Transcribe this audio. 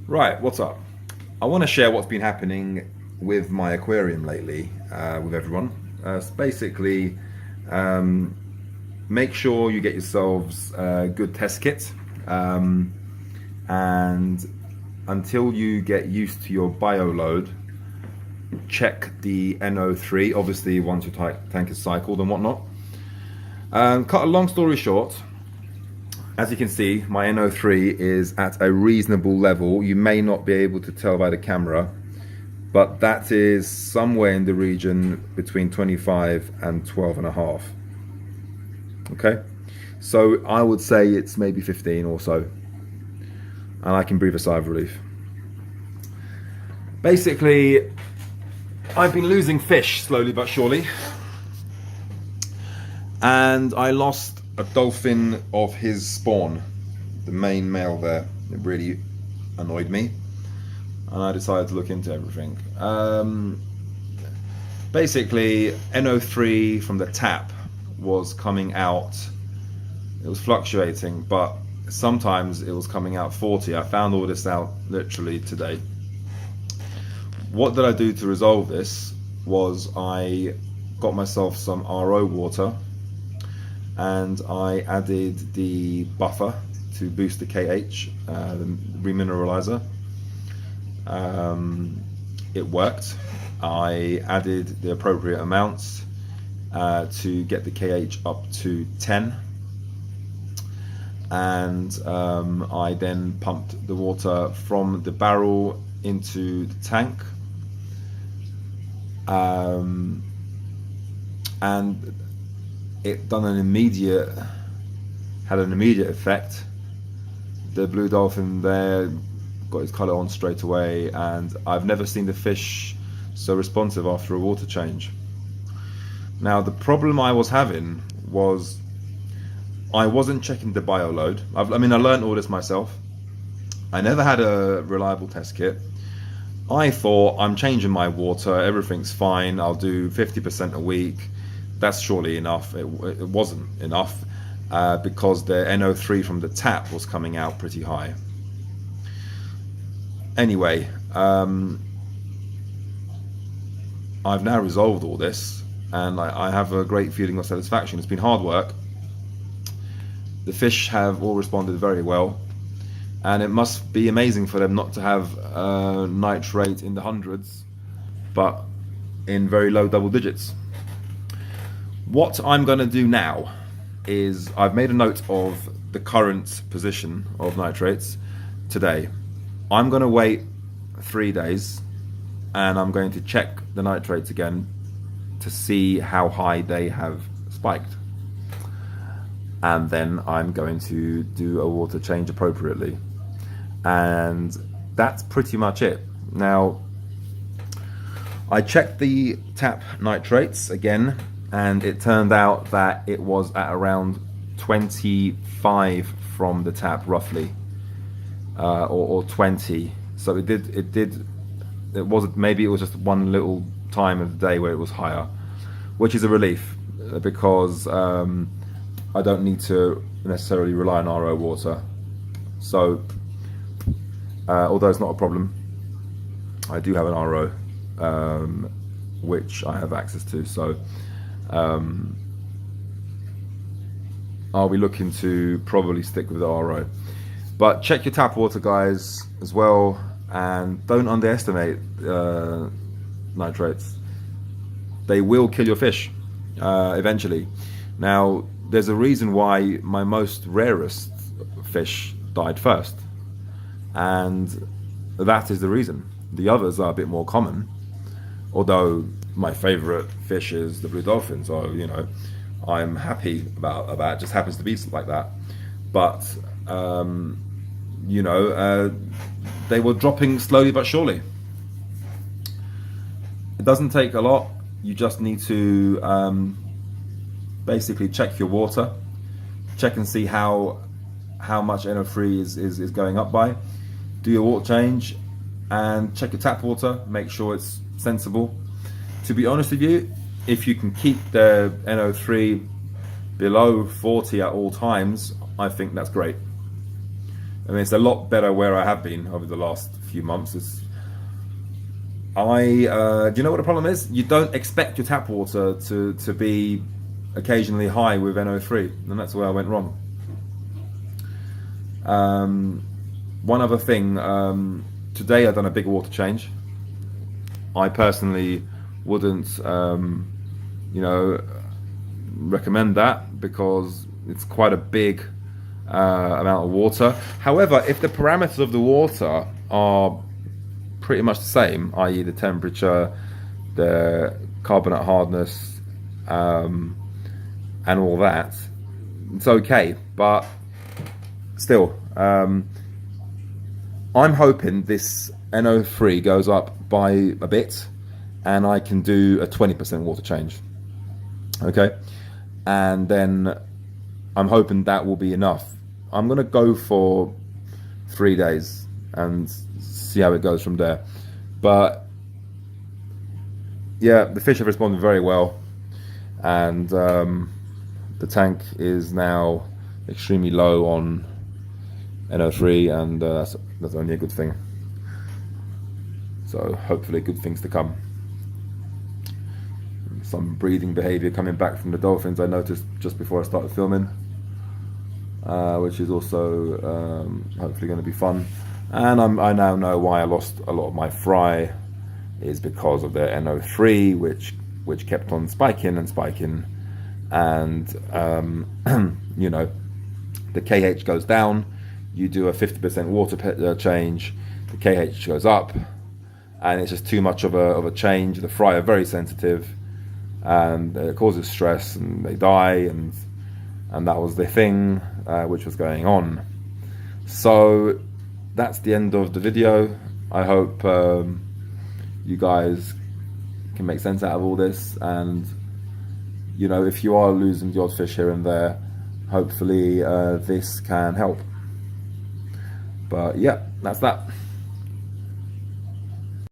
Right, what's up? I want to share what's been happening with my aquarium lately with everyone. Basically, um, make sure you get yourselves a good test kit. Um, and until you get used to your bio load, check the NO3, obviously, once your tank is cycled and whatnot. Cut a long story short, as you can see, my NO3 is at a reasonable level. You may not be able to tell by the camera, but that is somewhere in the region between 25 and 12 and a half. Okay, so I would say it's maybe 15 or so, and I can breathe a sigh of relief. Basically, I've been losing fish slowly but surely, and I lost a dolphin of his spawn, the main male there. It really annoyed me, and I decided to look into everything. Basically, NO3 from the tap was coming out. It was fluctuating, but sometimes it was coming out 40. I found all this out literally today. What did I do to resolve this was I got myself some RO water and I added the buffer to boost the KH, the remineralizer. It worked. I added the appropriate amounts to get the KH up to 10, and I then pumped the water from the barrel into the tank, and it had an immediate effect. The blue dolphin there got his colour on straight away, and I've never seen the fish so responsive after a water change. Now, the problem I was having was I wasn't checking the bio load. I learned all this myself. I never had a reliable test kit. I thought, I'm changing my water, everything's fine, I'll do 50% a week. That's surely enough. It wasn't enough because the NO3 from the tap was coming out pretty high. Anyway, I've now resolved all this, and I have a great feeling of satisfaction. It's been hard work. The fish have all responded very well, and it must be amazing for them not to have nitrate in the hundreds, but in very low double digits. What I'm going to do now is I've made a note of the current position of nitrates today. I'm going to wait 3 days and I'm going to check the nitrates again to see how high they have spiked. And then I'm going to do a water change appropriately. And that's pretty much it. Now, I checked the tap nitrates again, and it turned out that it was at around 25 from the tap roughly, or 20. So it wasn't, maybe it was just one little time of the day where it was higher, which is a relief because I don't need to necessarily rely on RO water. So although it's not a problem, I do have an RO which I have access to, so I'll be looking to probably stick with the RO. But check your tap water, guys, as well, and don't underestimate nitrates. They will kill your fish eventually. Now, there's a reason why my most rarest fish died first, and that is the reason. The others are a bit more common, although my favorite fish is the blue dolphin, so you know I'm happy about it. Just happens to be like that. But they were dropping slowly but surely. It doesn't take a lot. You just need to basically check your water, check and see how much NO3 is going up by. Do your water change and check your tap water, make sure it's sensible. To be honest with you, if you can keep the NO3 below 40 at all times, I think that's great. I mean, it's a lot better where I have been over the last few months. Do you know what the problem is? You don't expect your tap water to be occasionally high with NO3, and that's where I went wrong. One other thing, today I've done a big water change. I personally wouldn't, recommend that because it's quite a big amount of water. However, if the parameters of the water are pretty much the same, i.e. the temperature, the carbonate hardness, and all that, it's okay. But still, I'm hoping this NO3 goes up by a bit and I can do a 20% water change. Okay, and then I'm hoping that will be enough. I'm gonna go for 3 days and see how it goes from there. But yeah, the fish have responded very well, and the tank is now extremely low on NO3, and that's only a good thing. So hopefully good things to come. Some breathing behavior coming back from the dolphins I noticed just before I started filming, which is also hopefully going to be fun. And I now know why I lost a lot of my fry is because of the NO3, which kept on spiking and spiking, and you know, the KH goes down. You do a 50% water change, the KH goes up, and it's just too much of a change. The fry are very sensitive, and it causes stress, and they die, and that was the thing which was going on. So that's the end of the video. I hope you guys can make sense out of all this, and you know, if you are losing the odd fish here and there, hopefully this can help. But yeah, that's that.